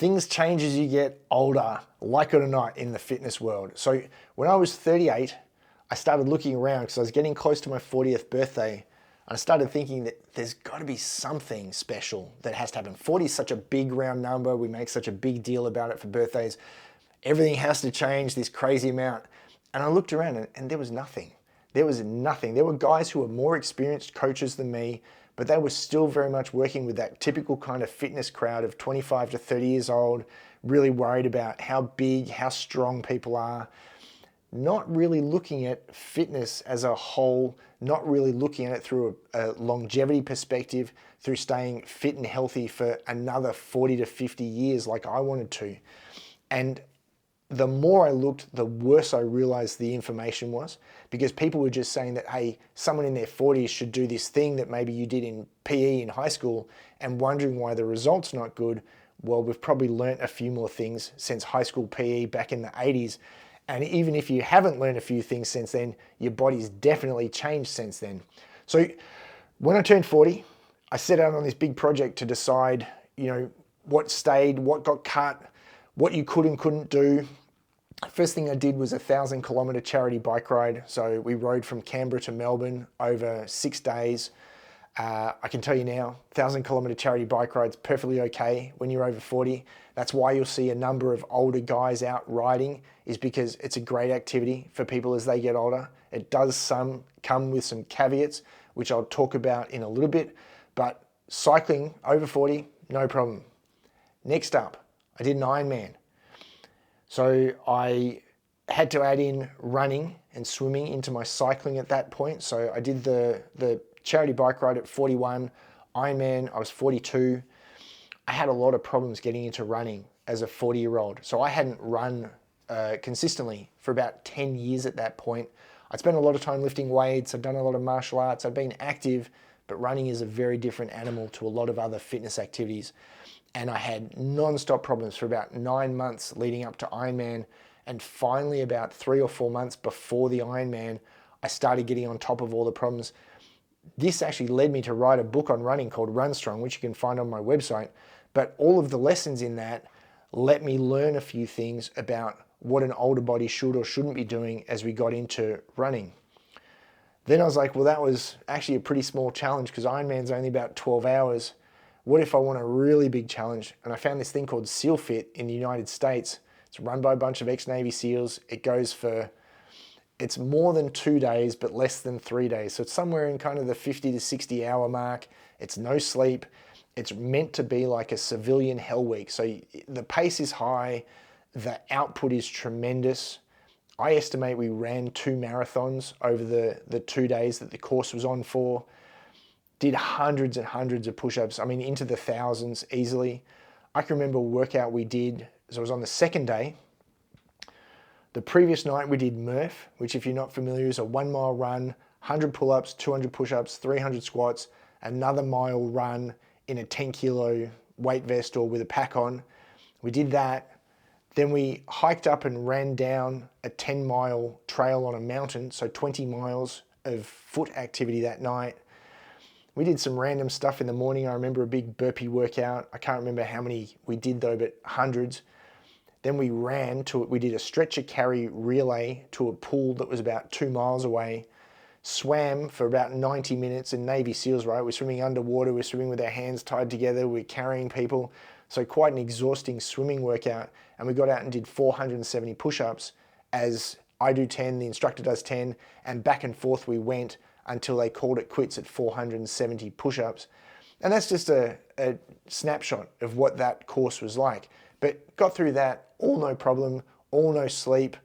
Things change as you get older, like it or not, in the fitness world. So when I was 38, I started looking around because I was getting close to my 40th birthday. And I started thinking that there's got to be something special that has to happen. 40 is such a big round number. We make such a big deal about it for birthdays. Everything has to change this crazy amount. And I looked around and there was nothing. There was nothing. There were guys who were more experienced coaches than me, but they were still very much working with that typical kind of fitness crowd of 25 to 30 years old, really worried about how big, how strong people are, not really looking at fitness as a whole, not really looking at it through a longevity perspective, through staying fit and healthy for another 40 to 50 years like I wanted to. And the more I looked, the worse I realized the information was, because people were just saying that, hey, someone in their 40s should do this thing that maybe you did in PE in high school, and wondering why the result's not good. Well, we've probably learnt a few more things since high school PE back in the 80s. And even if you haven't learned a few things since then, your body's definitely changed since then. So when I turned 40, I set out on this big project to decide, what stayed, what got cut, what you could and couldn't do. First thing I did was a 1,000-kilometer charity bike ride. So we rode from Canberra to Melbourne over 6 days. I can tell you now, 1,000-kilometer charity bike ride's perfectly okay when you're over 40. That's why you'll see a number of older guys out riding, is because it's a great activity for people as they get older. It does come with some caveats, which I'll talk about in a little bit, but cycling over 40, no problem. Next up, I did an Ironman. So I had to add in running and swimming into my cycling at that point. So I did the charity bike ride at 41, Ironman, I was 42. I had a lot of problems getting into running as a 40-year-old. So I hadn't run consistently for about 10 years at that point. I'd spent a lot of time lifting weights, I'd done a lot of martial arts, I'd been active, but running is a very different animal to a lot of other fitness activities. And I had non-stop problems for about 9 months leading up to Ironman. And finally, about 3 or 4 months before the Ironman, I started getting on top of all the problems. This actually led me to write a book on running called Run Strong, which you can find on my website. But all of the lessons in that let me learn a few things about what an older body should or shouldn't be doing as we got into running. Then I was like, well, that was actually a pretty small challenge because Ironman's only about 12 hours. What if I want a really big challenge? And I found this thing called SEALFIT in the United States. It's run by a bunch of ex-Navy SEALs. It's more than 2 days, but less than 3 days. So it's somewhere in kind of the 50 to 60 hour mark. It's no sleep. It's meant to be like a civilian hell week. So the pace is high. The output is tremendous. I estimate we ran 2 marathons over the 2 days that the course was on for. Did hundreds and hundreds of push-ups. I mean, into the thousands easily. I can remember a workout we did. So it was on the second day. The previous night we did Murph, which if you're not familiar is a 1 mile run, 100 pull-ups, 200 push-ups, 300 squats, another mile run in a 10 kilo weight vest or with a pack on. We did that. Then we hiked up and ran down a 10-mile trail on a mountain. So 20 miles of foot activity that night. We did some random stuff in the morning. I remember a big burpee workout. I can't remember how many we did though, but hundreds. Then we did a stretcher carry relay to a pool that was about 2 miles away, swam for about 90 minutes in Navy SEALs, right? We're swimming underwater, we're swimming with our hands tied together, we're carrying people. So quite an exhausting swimming workout. And we got out and did 470 push-ups as I do 10, the instructor does 10, and back and forth we went until they called it quits at 470 push-ups. And that's just a snapshot of what that course was like. But got through that, all no problem, all no sleep.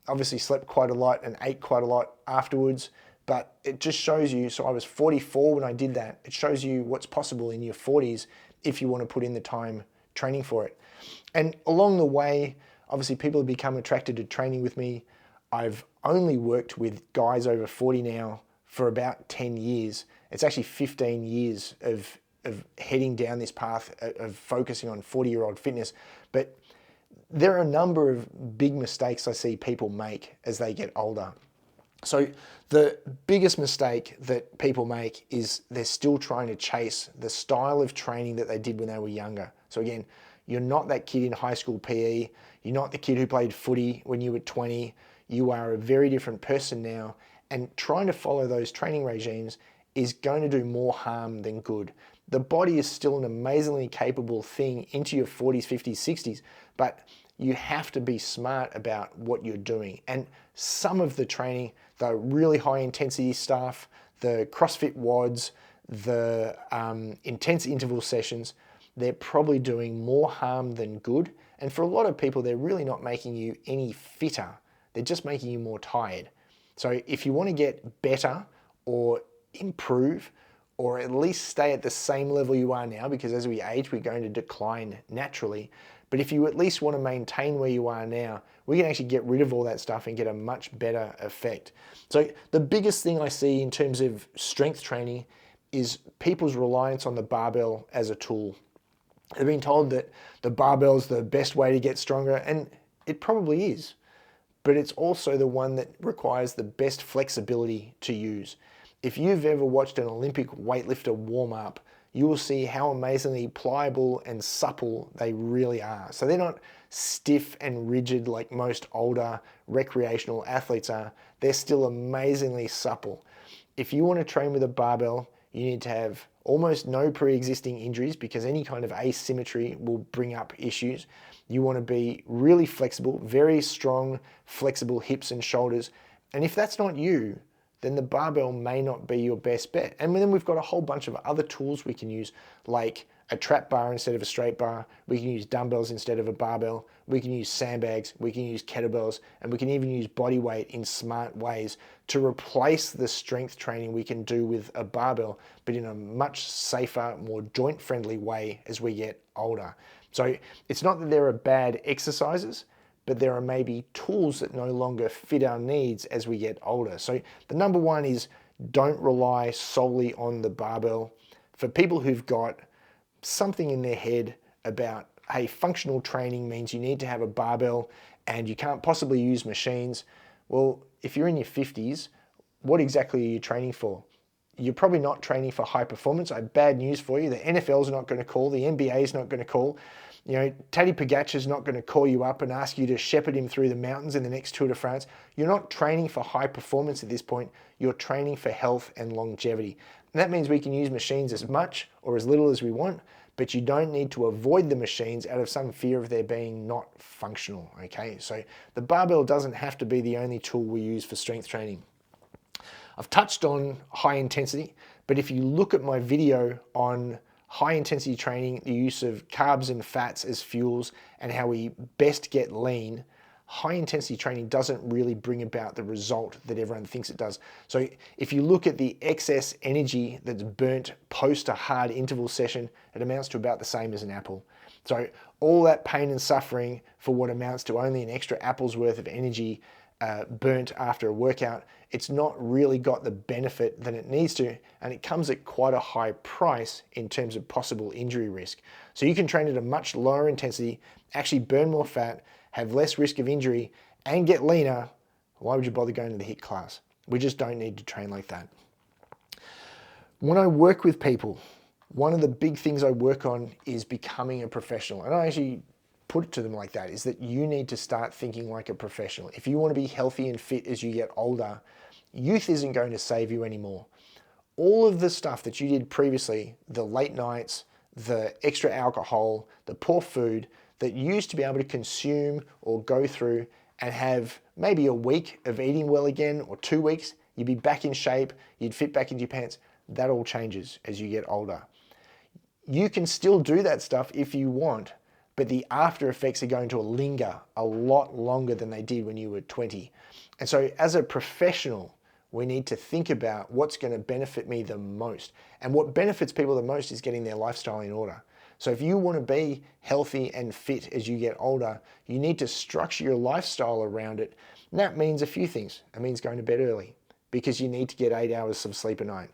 Obviously slept quite a lot and ate quite a lot afterwards, but it just shows you, so I was 44 when I did that. It shows you what's possible in your 40s if you want to put in the time training for it. And along the way, obviously people have become attracted to training with me. I've only worked with guys over 40 now for about 10 years. It's actually 15 years of heading down this path of focusing on 40-year-old fitness. But there are a number of big mistakes I see people make as they get older. So the biggest mistake that people make is they're still trying to chase the style of training that they did when they were younger. So again, You're not that kid in high school PE. You're not the kid who played footy when you were 20. You are a very different person now, and trying to follow those training regimes is going to do more harm than good. The body is still an amazingly capable thing into your 40s, 50s, 60s, but you have to be smart about what you're doing. And some of the training, the really high intensity stuff, the CrossFit WODs, the intense interval sessions, they're probably doing more harm than good. And for a lot of people, they're really not making you any fitter. They're just making you more tired. So if you want to get better or improve, or at least stay at the same level you are now, because as we age, we're going to decline naturally. But if you at least want to maintain where you are now, we can actually get rid of all that stuff and get a much better effect. So the biggest thing I see in terms of strength training is people's reliance on the barbell as a tool. They've been told that the barbell's the best way to get stronger, and it probably is. But it's also the one that requires the best flexibility to use. If you've ever watched an Olympic weightlifter warm up, you will see how amazingly pliable and supple they really are. So they're not stiff and rigid like most older recreational athletes are. They're still amazingly supple. If you want to train with a barbell, you need to have almost no pre-existing injuries, because any kind of asymmetry will bring up issues. You want to be really flexible, very strong, flexible hips and shoulders. And if that's not you, then the barbell may not be your best bet. And then we've got a whole bunch of other tools we can use, like a trap bar instead of a straight bar. We can use dumbbells instead of a barbell. We can use sandbags. We can use kettlebells. And we can even use body weight in smart ways to replace the strength training we can do with a barbell, but in a much safer, more joint-friendly way as we get older. So it's not that there are bad exercises, but there are maybe tools that no longer fit our needs as we get older. So the number one is don't rely solely on the barbell. For people who've got something in their head about, hey, functional training means you need to have a barbell and you can't possibly use machines. Well, if you're in your 50s, what exactly are you training for? You're probably not training for high performance. I have bad news for you. The NFL's not going to call. The NBA's not going to call. You know, Taddy Pogacar's not going to call you up and ask you to shepherd him through the mountains in the next Tour de France. You're not training for high performance at this point. You're training for health and longevity. And that means we can use machines as much or as little as we want, but you don't need to avoid the machines out of some fear of their being not functional, okay? So the barbell doesn't have to be the only tool we use for strength training. I've touched on high intensity, but if you look at my video on high intensity training, the use of carbs and fats as fuels, and how we best get lean, high intensity training doesn't really bring about the result that everyone thinks it does. So if you look at the excess energy that's burnt post a hard interval session, it amounts to about the same as an apple. So all that pain and suffering for what amounts to only an extra apple's worth of energy burnt after a workout, it's not really got the benefit that it needs to, and it comes at quite a high price in terms of possible injury risk. So you can train at a much lower intensity, actually burn more fat, have less risk of injury, and get leaner. Why would you bother going to the HIIT class? We just don't need to train like that. When I work with people, one of the big things I work on is becoming a professional. And I actually put it to them like that, is that you need to start thinking like a professional. If you want to be healthy and fit as you get older, youth isn't going to save you anymore. All of the stuff that you did previously, the late nights, the extra alcohol, the poor food, that you used to be able to consume or go through and have maybe a week of eating well again, or 2 weeks, you'd be back in shape, you'd fit back into your pants. That all changes as you get older. You can still do that stuff if you want, but the after effects are going to linger a lot longer than they did when you were 20. And so as a professional, we need to think about what's going to benefit me the most. And what benefits people the most is getting their lifestyle in order. So if you want to be healthy and fit as you get older, you need to structure your lifestyle around it. And that means a few things. It means going to bed early because you need to get 8 hours of sleep a night.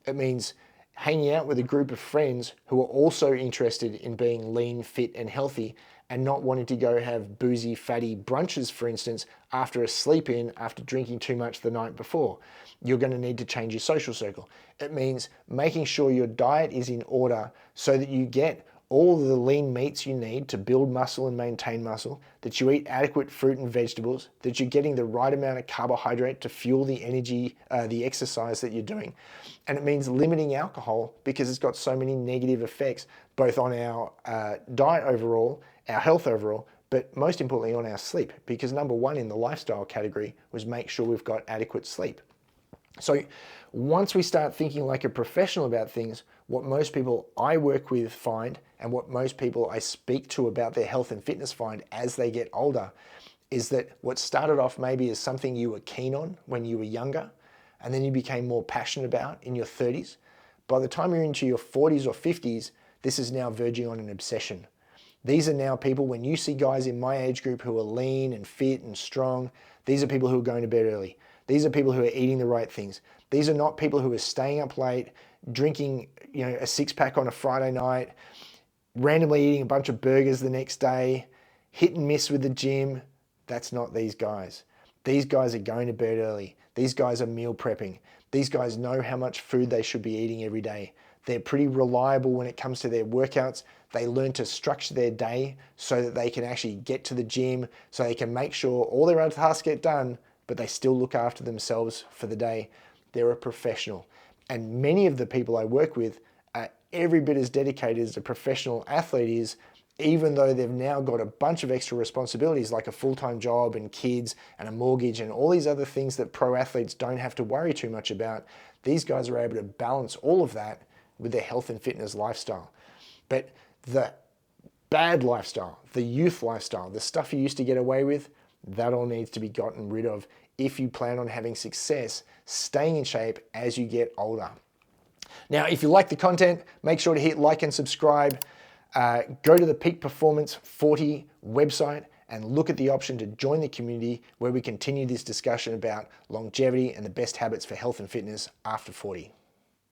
It means hanging out with a group of friends who are also interested in being lean, fit, and healthy, and not wanting to go have boozy, fatty brunches, for instance, after a sleep-in, after drinking too much the night before. You're going to need to change your social circle. It means making sure your diet is in order so that you get all the lean meats you need to build muscle and maintain muscle, that you eat adequate fruit and vegetables, that you're getting the right amount of carbohydrate to fuel the energy, the exercise that you're doing. And it means limiting alcohol because it's got so many negative effects, both on our diet overall, our health overall, but most importantly on our sleep, because number one in the lifestyle category was make sure we've got adequate sleep. So once we start thinking like a professional about things, what most people I work with find, and what most people I speak to about their health and fitness find as they get older, is that what started off maybe as something you were keen on when you were younger, and then you became more passionate about in your 30s, by the time you're into your 40s or 50s, this is now verging on an obsession. These are now people, when you see guys in my age group who are lean and fit and strong, these are people who are going to bed early. These are people who are eating the right things. These are not people who are staying up late, drinking, a six-pack on a Friday night, randomly eating a bunch of burgers the next day, hit and miss with the gym. That's not these guys. These guys are going to bed early. These guys are meal prepping. These guys know how much food they should be eating every day. They're pretty reliable when it comes to their workouts. They learn to structure their day so that they can actually get to the gym, so they can make sure all their other tasks get done, but they still look after themselves for the day. They're a professional. And many of the people I work with are every bit as dedicated as a professional athlete is, even though they've now got a bunch of extra responsibilities like a full-time job and kids and a mortgage and all these other things that pro athletes don't have to worry too much about. These guys are able to balance all of that with their health and fitness lifestyle. But the bad lifestyle, the youth lifestyle, the stuff you used to get away with, that all needs to be gotten rid of if you plan on having success, staying in shape as you get older. Now, if you like the content, make sure to hit like and subscribe. Go to the Peak Performance 40 website and look at the option to join the community where we continue this discussion about longevity and the best habits for health and fitness after 40.